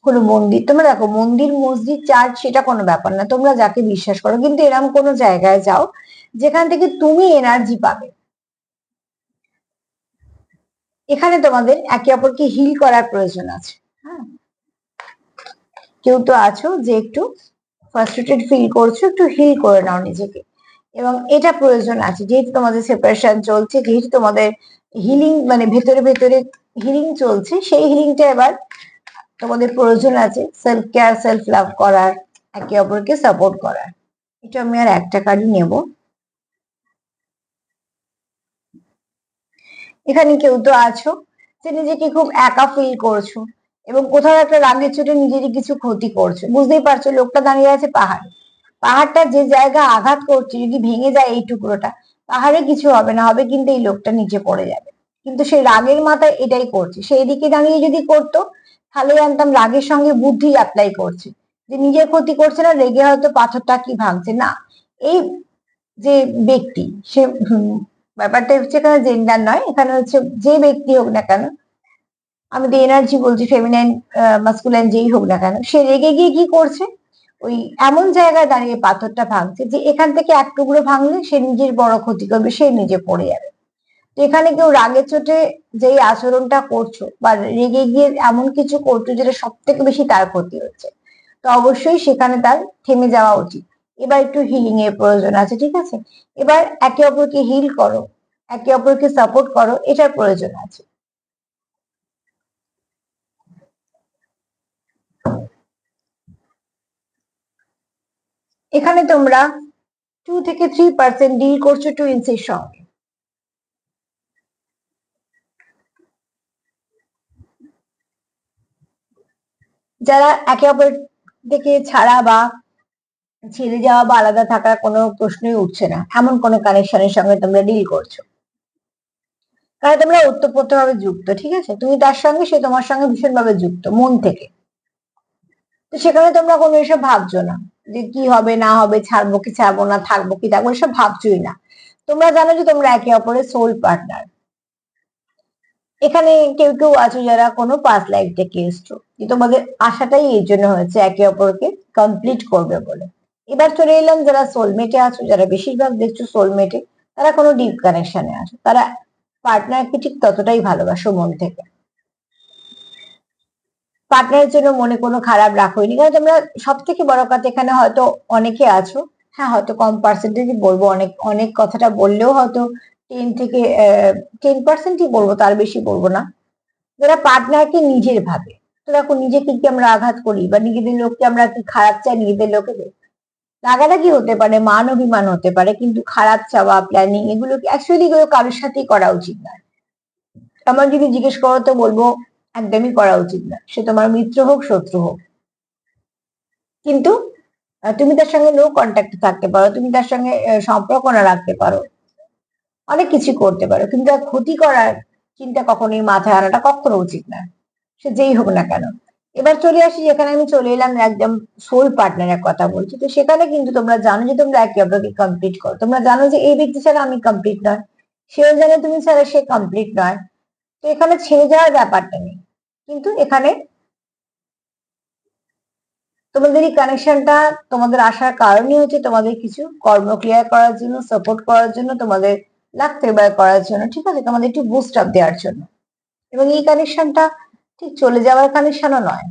কোনো মন্দির, তোমরা দেখো মন্দির মসজিদ চার্চ সেটা কোনো ব্যাপার না, তোমরা যাকে বিশ্বাস করো, কিন্তু এরকম কোনো জায়গায় যাও যেখান থেকে তুমি এনার্জি পাবে। এখানে তোমাদের একে অপরকে হিল করার প্রয়োজন আছে। হ্যাঁ, কেউ তো আছো যে একটু ফ্রাস্ট্রেটেড ফিল করছো, একটু হিল করে নাও নিজেকে, এবং এটা প্রয়োজন আছে যেহেতু তোমাদের সেপারেশন চলছে, যেহেতু তোমাদের হিলিং মানে ভেতরে ভেতরে হিলিং চলছে, সেই হিলিংটা এবার তোমাদের প্রয়োজন আছে সেলফ কেয়ার, সেলফ লাভ করার, একে অপরকে সাপোর্ট করার। এটা আমি আর একটা কার্ডই নেব। এখানে কেউ তো আছো যে নিজেকে খুব একা ফিল করছো এবং কোথাও একটা রাগের চোটে নিজেরই কিছু ক্ষতি করছো, বুঝতেই পারছো লোকটা দাঁড়িয়ে আছে পাহাড়ে, পাহাড়টা যে জায়গা আঘাত করছে যদি ভেঙে যায় এই টুকরোটা, পাহাড়ে কিছু হবে না, হবে কিন্তু এই লোকটা নিচে পড়ে যাবে। কিন্তু সেই রাগের মাথায় এটাই করছে, সেই দিকে দাঁড়িয়ে যদি করতো তাহলে জানতাম রাগের সঙ্গে বুদ্ধি অ্যাপ্লাই করছে, যে নিজের ক্ষতি করছে না, রেগে হয়তো পাথরটা কি ভাঙছে না। এই যে ব্যক্তি সে ব্যাপারটা হচ্ছে এখানে জেন্ডার নয়, এখানে হচ্ছে যে ব্যক্তি হোক না কেন, আমি তো এনার্জি বলছি, ফেমিনাইন মাস্কুলাইন যেই হোক না কেন, সে রেগে গিয়ে কি করছে, ওই এমন জায়গায় দাঁড়িয়ে পাথরটা ভাঙছে যে এখান থেকে এক টুকরো ভাঙলে সে নিজের বড় ক্ষতি করবে, সে নিজে পড়ে যাবে। তো এখানে কেউ রাগের চোটে যেই আচরণটা করছো বা রেগে গিয়ে এমন কিছু করছো যেটা সব থেকে বেশি তার ক্ষতি হচ্ছে, তো অবশ্যই সেখানে তার থেমে যাওয়া উচিত। এবার একটু হিলিং এর প্রয়োজন আছে, ঠিক আছে? এবার একে অপরকে হিল করো, একে অপরকে সাপোর্ট করো, এটার প্রয়োজন আছে। এখানে তোমরা 2 থেকে 3% ডিল করছো টুইন্সের সঙ্গে, যারা একে অপর থেকে ছাড়া বা ছেড়ে যাওয়া বা আলাদা থাকার কোনো প্রশ্নই উঠছে না, এমন কোনো কানেকশনের সঙ্গে তোমরা ডিল করছো। কারণ তোমরা ওতপ্রোত ভাবে যুক্ত, ঠিক আছে? তুমি তার সঙ্গে, সে তোমার সঙ্গে ভীষণ ভাবে যুক্ত মন থেকে। তো সেখানে তোমরা কোনো এসব ভাবছো না যে কি হবে না হবে, ছাড়বো কি ছাড়বো না, থাকবো কি থাকবো, এসব ভাবছোই না। তোমরা জানো যে তোমরা একে অপরের সোল পার্টনার। এখানে কেউ কেউ আছো যারা কোনো পাস্ট লাইফ থেকে এসছো, যে তোমাদের আশাটাই এই জন্য হয়েছে একে অপরকে কমপ্লিট করবে বলে। এবার চলে এলাম যারা সোলমেটে আছো, যারা বেশিরভাগ দেখছো সোলমেটে, তারা কোনো ডিপ কানেকশনে আছো, তারা পার্টনারকে ঠিক ততটাই ভালোবাসো মন থেকে। পার্টনারের জন্য মনে কোনো খারাপ রাখোনি, কারণ তোমরা সব থেকে বড় কথা এখানে হয়তো অনেকে আছো, হ্যাঁ হয়তো কম পার্সেন্টেজই বলবো, অনেক অনেক কথাটা বললেও হয়তো 10% বলবো, তার বেশি বলবো না, যারা পার্টনারকে নিজের ভাবে। তো দেখো, নিজেকে কি আমরা আঘাত করি, বা নিজেদের লোককে আমরা কি খারাপ চাই নিজেদের লোকেদের? রাগারাগি হতে পারে, মান অভিমান হতে পারে, কিন্তু খারাপ চাওয়া, প্ল্যানিং, এগুলো অ্যাকচুয়ালি কারোর সাথেই করা উচিত নয়। আমার যদি জিজ্ঞেস করো তো বলবো একদমই করা উচিত না, সে তোমার মিত্র হোক শত্রু হোক। কিন্তু তুমি তার সঙ্গে নো কন্ট্যাক্টে থাকতে পারো, তুমি তার সঙ্গে সম্পর্ক না রাখতে পারো, অনেক কিছু করতে পারো, কিন্তু তার ক্ষতি করার চিন্তা কখনোই মাথায় আনাটা কখনো উচিত না, সে যেই হোক না কেন। এবার চলে আসি, যেখানে আমি চলে এলাম একদম সোল পার্টনারের কথা বলছি, তো সেখানে কিন্তু তোমরা জানো যে তোমরা একে অপরকে কমপ্লিট করো, তোমরা জানো যে এই ব্যক্তি ছাড়া আমি কমপ্লিট নয়, সেও জানে তুমি ছাড়া সে কমপ্লিট নয়। তো এখানে ছেড়ে যাওয়ার ব্যাপারটা নেই, কিন্তু এখানে তোমাদের এই কানেকশনটা, তোমাদের আসার কারণই হচ্ছে তোমাদের কিছু কর্ম ক্লিয়ার করার জন্য, সাপোর্ট করার জন্য, তোমাদের লাক ফেভার করার জন্য, ঠিক আছে, তোমাদের একটু বুস্ট আপ দেওয়ার জন্য। এবং এই কানেকশনটা ঠিক চলে যাওয়ার কানেকশনও নয়।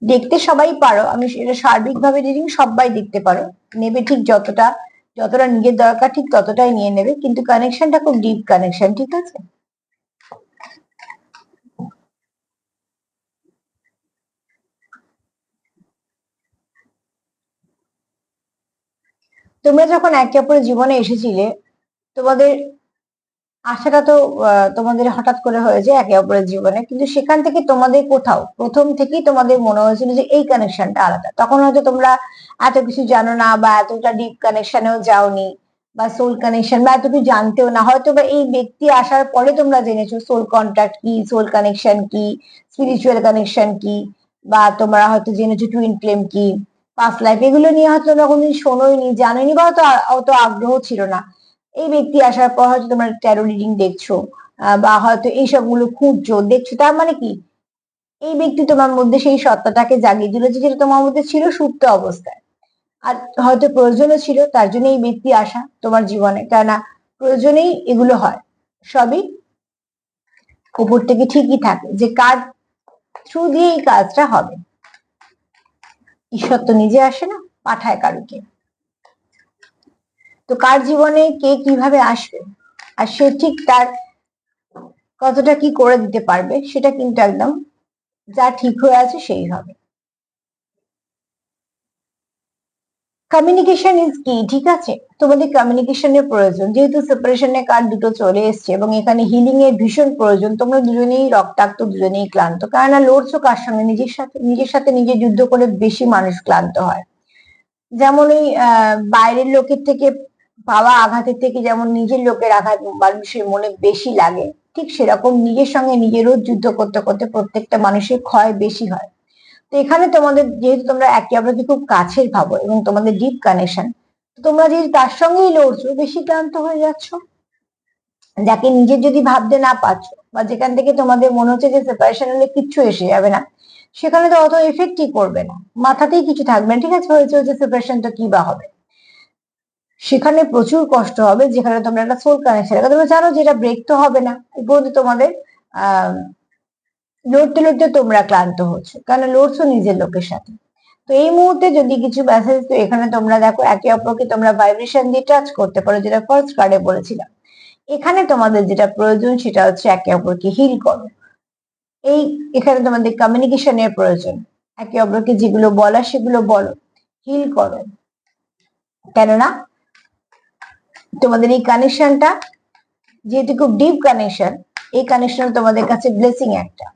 দেখতে সবাই পারো, আমি এটা সার্বিকভাবে রিডিং, সবাই দেখতে পারো, নেবে ঠিক যতটা, যতটা নিজের দরকার ঠিক ততটাই নিয়ে নেবে, কিন্তু কানেকশনটা খুব ডিপ কানেকশন, ঠিক আছে? তোমরা যখন একে অপরের জীবনে এসেছিলে, তোমাদের আশাটা তো তোমাদের হঠাৎ করে হয়েছে একে অপরের জীবনে, কিন্তু সেখান থেকে তোমাদের কোথাও প্রথম থেকেই তোমাদের মনে হয়েছিল যে এই কানেকশনটা আলাদা। তখন হয়তো তোমরা এত কিছু জানো না, বা এতটা ডিপ কানেকশনেও যাওনি, বা সোল কানেকশন বা এত কিছু জানতেও না, হয়তো বা এই ব্যক্তি আসার পরে তোমরা জেনেছো সোল কন্ট্যাক্ট কি, সোল কানেকশন কি, স্পিরিচুয়াল কানেকশন কি, বা তোমরা হয়তো জেনেছো টুইন ফ্লেম কি, পাস্ট লাইফ, এগুলো নিয়ে হয়তো তোমরা কোনোদিন শোনোইনি, জানোইনি, বা হয়তো অত আগ্রহ ছিল না। এই ব্যক্তি আসার পর হয়তো তোমরা ট্যারো রিডিং দেখছো, বা হয়তো এইসব গুলো খুঁজছো দেখছো, তার মানে কি এই ব্যক্তি তোমার মধ্যে সেই সত্তাটাকে জাগিয়ে তুলেছে যেটা তোমার মধ্যে ছিল সুপ্ত অবস্থায়। আর হয়তো প্রয়োজনও ছিল, তার জন্য এই ব্যক্তি আসা তোমার জীবনে, কেননা প্রয়োজনেই এগুলো হয়। সবই উপর থেকে ঠিকই থাকে, যে কার থ্রু দিয়ে এই কাজটা হবে। ঈশ্বর তো নিজে আসে না, পাঠায় কারুকে। তো কার জীবনে কে কিভাবে আসবে, আর সে ঠিক তার কতটা কি করে দিতে পারবে, সেটা কিন্তু একদম যা ঠিক হয়ে আছে সেই হবে। কমিউনিকেশন ইজ কি, ঠিক আছে? তোমাদের কমিউনিকেশনের প্রয়োজন, যেহেতু সেপারেশনের কার্ড দুটো চলে এসছে এবং এখানে হিলিং এর ভীষণ প্রয়োজন। তোমরা দুজনেই রক্তাক্ত, দুজনেই ক্লান্ত, কেননা লড়ছো কার সঙ্গে? নিজের সাথে নিজে যুদ্ধ করে বেশি মানুষ ক্লান্ত হয়। যেমন ওই বাইরের লোকের থেকে পাওয়া আঘাতের থেকে যেমন নিজের লোকের আঘাত মানুষের মনে বেশি লাগে, ঠিক সেরকম নিজের সঙ্গে নিজেরও যুদ্ধ করতে করতে প্রত্যেকটা মানুষের ক্ষয় বেশি হয়। তো এখানে তোমাদের যেহেতু তোমরা একে অপরকে খুব কাছের ভাবো এবং তোমাদের ডিপ কানেকশন, তোমরা যদি তার সঙ্গেই লড়ছো, বেশি ক্লান্ত হয়ে যাচ্ছ। যাকে নিজের যদি ভাবতে না পারছো, বা যেখান থেকে তোমাদের মনে হচ্ছে যে সেপারেশন হলে কিচ্ছু এসে যাবে না, সেখানে তো অত এফেক্টই করবে না, মাথাতেই কিছু থাকবে না, ঠিক আছে, হয়েছে হচ্ছে, সেপারেশন তো কি বা হবে। সেখানে প্রচুর কষ্ট হবে, যেখানে তোমরা একটা সোল কানেকশন, তোমরা জানো যে এটা ব্রেক তো হবে না, এই পর্যন্ত তোমাদের আহ লড়তে লড়তে তোমরা ক্লান্ত হচ্ছ, কারণ লড়ছো নিজের লোকের সাথে। তো এই মুহূর্তে যদি কিছু মেসেজ, তো এখানে তোমরা দেখো একে অপরকে তোমরা ভাইব্রেশন দিয়ে টাচ করতে পারো, যেটা ফার্স্ট কার্ডে বলেছিলাম। এখানে তোমাদের যেটা প্রয়োজন সেটা হচ্ছে একে অপরকে হিল করো। এই এখানে তোমাদের কমিউনিকেশনের প্রয়োজন, একে অপরকে যেগুলো বলা সেগুলো বলো, হিল করো। কেননা তোমাদের এই কানেকশনটা যেহেতু খুব ডিপ কানেকশন, এই কানেকশন তোমাদের কাছে ব্লেসিং একটা।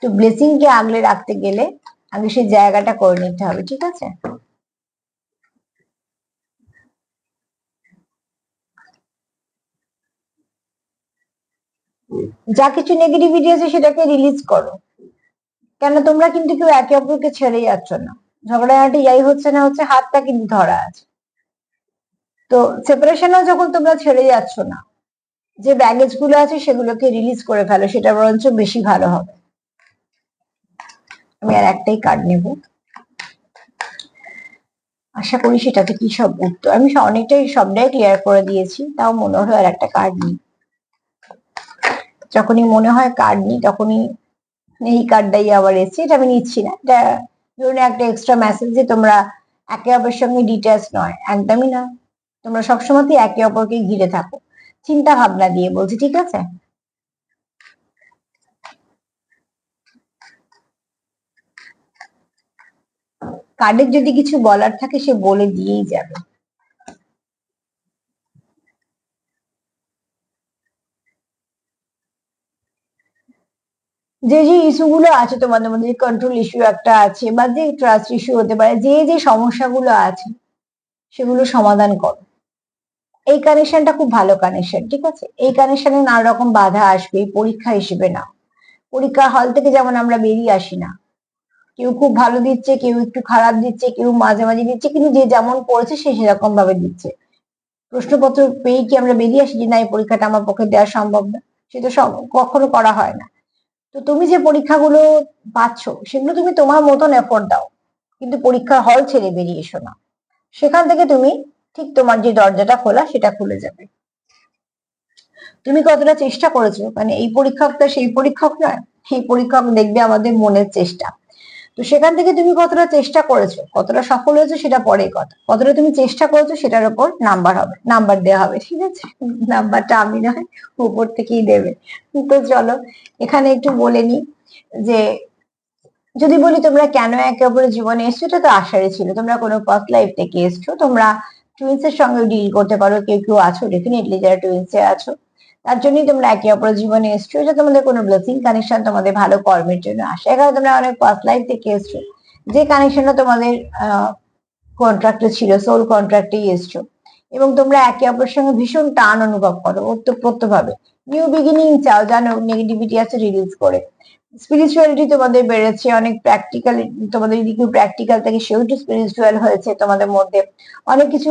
তো ব্লেসিং কে আগলে রাখতে গেলে আগে সেই জায়গাটা করে নিতে হবে, ঠিক আছে? যা কিছু নেগেটিভিটি আছে সেটাকে রিলিজ করো। কেন তোমরা কিন্তু কেউ একে অপরকে ছেড়ে যাচ্ছ না, ঝগড়াঝাটি যাই হচ্ছে না হচ্ছে, হাতটা কিন্তু ধরা আছে। তো সেপারেশনেও যখন তোমরা ছেড়ে যাচ্ছ না, যে ব্যাগেজ গুলো আছে সেগুলোকে রিলিজ করে ফেলো, সেটা বরঞ্চ বেশি ভালো হবে। আমি আর একটাই কার্ড নেব, আশা করি সেটাতে কি সব উত্তর। আমি অনেকটাই সবটাই ক্লিয়ার করে দিয়েছি, তাও মনে হলো আর একটা কার্ড নিই। যখনই মনে হয় কার্ড নিই তখনই এই কার্ডটাই আবার এসছে। এটা আমি নিচ্ছি না, এটা ধরুন একটা এক্সট্রা মেসেজ যে তোমরা একে অপরের সঙ্গে ডিটেলস নয়, একদমই না, তোমরা সবসময় একে অপরকে ঘিরে থাকো, চিন্তা ভাবনা দিয়ে বলছি, ঠিক আছে? কার্ডের যদি কিছু বলার থাকে সে বলে দিয়েই যাবে। যে যে ইস্যু গুলো আছে তোমাদের মধ্যে, কন্ট্রোল ইস্যু একটা আছে বা যে ট্রাস্ট ইস্যু হতে পারে, যে যে সমস্যাগুলো আছে সেগুলো সমাধান করো। এই কানেকশনটা খুব ভালো কানেকশন, ঠিক আছে? এই কানেকশনে নানা রকম বাধা আসবে, পরীক্ষা হিসেবে না। পরীক্ষার হল থেকে যেমন আমরা বেরিয়ে আসি না, কেউ খুব ভালো দিচ্ছে, কেউ একটু খারাপ দিচ্ছে, কেউ মাঝামাঝি দিচ্ছে, কিন্তু যে যেমন পড়েছে সে সেরকম ভাবে দিচ্ছে। প্রশ্নপত্র পেয়ে কি আমরা বেরিয়ে আসি যে না এই পরীক্ষাটা আমার পক্ষে দেওয়া সম্ভব না? সেটা কখনো করা হয় না। তো তুমি যে পরীক্ষাগুলো পাচ্ছ সেগুলো তুমি তোমার মতন এফোর্ট দাও, কিন্তু পরীক্ষার হল ছেড়ে বেরিয়ে এসো না। সেখান থেকে তুমি ঠিক তোমার যে দরজাটা খোলা সেটা খুলে যাবে। তুমি কতটা চেষ্টা করেছো, মানে এই পরীক্ষকটা সেই পরীক্ষক নয়, সেই পরীক্ষক দেখবে আমাদের মনের চেষ্টা। তো সেখান থেকে তুমি কতটা চেষ্টা করেছো, কতটা সফল হয়েছো সেটা পরের কথা, কতটা তুমি চেষ্টা করেছো সেটার উপর নাম্বার হবে, নাম্বার দেওয়া হবে, ঠিক আছে? নাম্বারটা আমি নয়, উপর থেকেই দেবে। তো চলো এখানে একটু বলে নি যে, যদি বলি তোমরা কেন একে অপরের জীবনে এসছো, এটা তো আশারই ছিল। তোমরা কোনো পাস্ট লাইফ থেকে এসছো, তোমরা টুইন্স এর সঙ্গে ডিল করতে পারো, কেউ কেউ আছো ডেফিনেটলি যারা টুইন্স এ আছো, তার জন্যই তোমরা একে অপরের জীবনে এসছো। এটা তোমাদের কোনো ব্লেসিং কানেকশন, তোমাদের ভালো কর্মের জন্য আসে। এখানে তোমরা অনেক পাস্ট লাইফ থেকে এসছো, যে কানেকশনটা তোমাদের কন্ট্রাক্টে ছিল, সোল কন্ট্রাক্টেই এসছো, এবং তোমরা একে অপরের সঙ্গে ভীষণ টান অনুভব করো ওতপ্রোত ভাবে। নিউ বিগিনিং চাও, জানো নেগেটিভিটি আছে রিলিজ করে। স্পিরিচুয়ালিটি তোমাদের বেড়েছে, অনেক প্র্যাকটিক্যাল, তোমাদের যদি কেউ প্র্যাকটিক্যাল থেকে সেও একটু স্পিরিচুয়াল হয়েছে তোমাদের মধ্যে। অনেক কিছু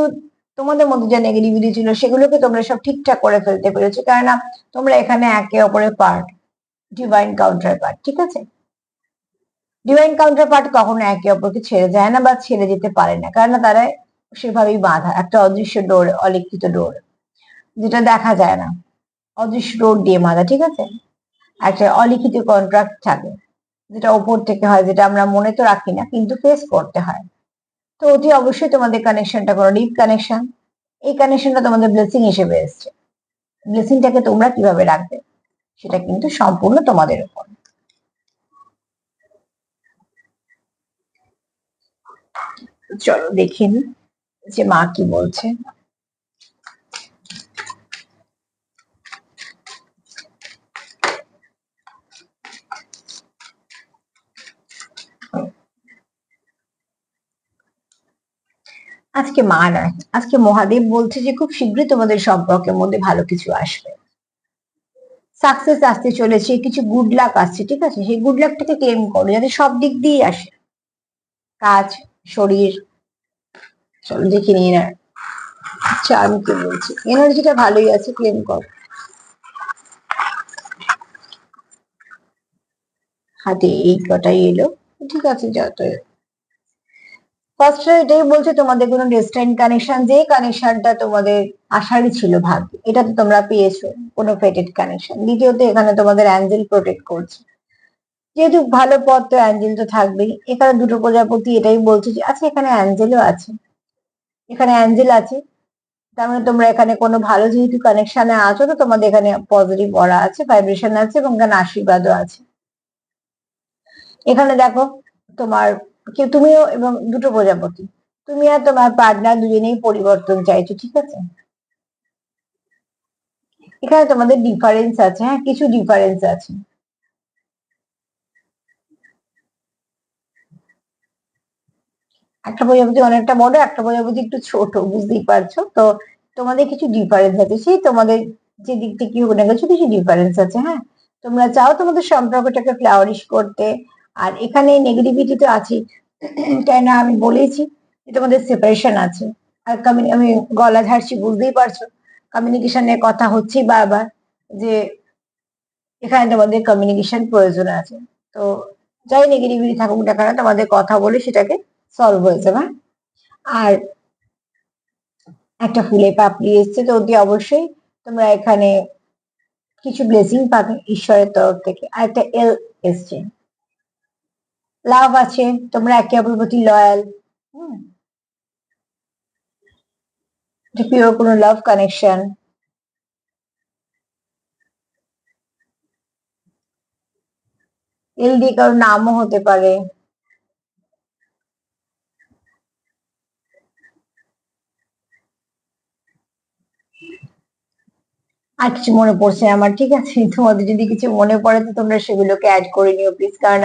তোমাদের মধ্যে যা নেগেটিভিটি ছিল সেগুলোকে তোমরা সব ঠিকঠাক করে ফেলতে পেরেছো, কেননা তোমরা এখানে একে অপরের পার্ট, ডিভাইন কাউন্টার পার্ট, ঠিক আছে? ডিভাইন কাউন্টার পার্ট কখনো একে অপরকে ছেড়ে যায় না বা ছেড়ে যেতে পারে না, কারণ তারা সেভাবেই বাঁধা, একটা অদৃশ্য ডোর, অলিখিত ডোর, যেটা দেখা যায় না, অদৃশ্য ডোর দিয়ে বাঁধা, ঠিক আছে? একটা অলিখিত কন্ট্রাক্ট থাকে, যেটা ওপর থেকে হয়, যেটা আমরা মনে তো রাখি না কিন্তু ফেস করতে হয়। তো অতি অবশ্যই তোমাদের কানেকশনটা কোনো ডিপ কানেকশন। এই কানেকশনটা তোমাদের ব্লেসিং হিসেবে এসছে। ব্লেসিংটাকে তোমরা কিভাবে রাখবে সেটা কিন্তু সম্পূর্ণ তোমাদের উপর। চলো দেখে নি যে মা কি বলছে। আজকে মা নয়, আজকে মহাদেব বলছে যে খুব শীঘ্রই তোমাদের সম্পর্কের মধ্যে ভালো কিছু আসবে, সাকসেস আসতে চলেছে, কিছু গুড লাক আসছে, ঠিক আছে? সেই গুড লাকটাকে ক্লেম করো যাতে সব দিক দিয়ে আসে, কাজ, শরীর। চলো দেখে নিয়ে না, আচ্ছা আমি কি বলছি, এনার্জিটা ভালোই আছে, ক্লেম করো। হাতে এই কটাই এলো, ঠিক আছে যত। ফার্স্ট এটাই বলছে তোমাদের কোনো ডেস্টাইন কানেকশন, যে কানেকশনটা তোমাদের আশারই ছিল, ভাগ্য, এটা তো তোমরা পেয়েছো, কোনো ফেটেড কানেকশন। দ্বিতীয়ত এখানে তোমাদের অ্যাঞ্জেল প্রোটেক্ট করছে, যেহেতু ভালো পথ তো অ্যাঞ্জেল তো থাকবেই। এখানে দুটো প্রজাপতি এটাই বলছে যে আচ্ছা এখানে অ্যাঞ্জেলও আছে, এখানে অ্যাঞ্জেল আছে, তার মানে তোমরা এখানে কোনো ভালো যেহেতু কানেকশনে আছো, তো তোমাদের এখানে পজিটিভ অরা আছে, ভাইব্রেশন আছে, এবং এখানে আশীর্বাদও আছে। এখানে দেখো তোমার কেউ, তুমিও এবং দুটো প্রজাপতি, তুমি আর তোমার পার্টনার দুজনেই পরিবর্তন চাইছো, ঠিক আছে? এখানে তোমাদের ডিফারেন্স আছে, হ্যাঁ কিছু ডিফারেন্স আছে। একটা প্রজাপতি অনেকটা বড়, একটা প্রজাপতি একটু ছোট, বুঝতেই পারছো তো। তোমাদের কিছু ডিফারেন্স আছে, সেই তোমাদের যে দিক থেকে হোক না কিছু কিছু ডিফারেন্স আছে। হ্যাঁ, তোমরা চাও তোমাদের সম্পর্কটাকে ফ্লাওয়ারিশ করতে, আর এখানে নেগেটিভিটি তো আছে, কেন আমি বলেছি যে তোমাদের সেপারেশন আছে। আর আমি গলা ঝাড়ছি বুঝতেই পারছো, কমিউনিকেশনের কথা হচ্ছেই বারবার, যে এখানে তোমাদের কমিউনিকেশন প্রয়োজন আছে। তো যাই নেগেটিভিটি থাকুক না কেন, তোমাদের কথা বলে সেটাকে সলভ হয়ে যাবে। আর একটা ফুলে পাপড়ি এসছে, তো অতি অবশ্যই তোমরা এখানে কিছু ব্লেসিং পাবে ঈশ্বরের তরফ থেকে। আর একটা এল এসছে, লাভ আছে, তোমরা একে অপরের প্রতি লয়াল। হুম, পিওর কোনো লাভ কানেকশন। এল দিয়ে কারোর নামও হতে পারে। আর কিছু মনে পড়ছে না আমার, ঠিক আছে? তোমাদের যদি কিছু মনে পড়ে তো তোমরা সেগুলোকে অ্যাড করে নিও প্লিজ, কারণ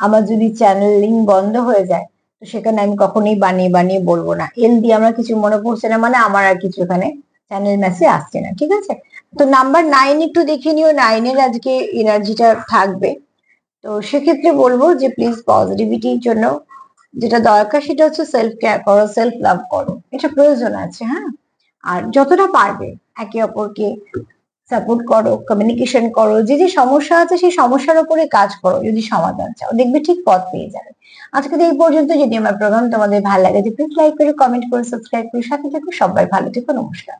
আমার যদি চ্যানেলিং বন্ধ হয়ে যায় তো সেখানে আমি কখনোই বানিয়ে বানিয়ে বলবো না। এল দিয়ে আমার কিছু মনে পড়ছে না মানে আমার আর কিছু এখানে চ্যানেল মেসেজ আসছে না, ঠিক আছে? তো নাম্বার 9 একটু দেখে নিও, 9-এর আজকে এনার্জিটা থাকবে। তো সেক্ষেত্রে বলবো যে প্লিজ পজিটিভিটির জন্য যেটা দরকার সেটা হচ্ছে সেলফ কেয়ার করো, সেলফ লাভ করো, এটা প্রয়োজন আছে। হ্যাঁ, আর যতটা পারবে একে অপরকে সাপোর্ট করো, কমিউনিকেশন করো, যে যে সমস্যা আছে সেই সমস্যার উপরে কাজ করো, যদি সমাধান চাও দেখবে ঠিক পথ পেয়ে যাবে। আজকে তো এই পর্যন্ত। যদি আমার প্রোগ্রাম তোমাদের ভালো লাগে প্লিজ লাইক করে, কমেন্ট করে, সাবস্ক্রাইব করে সাথে থাকো। সবাই ভালো থেকো, নমস্কার।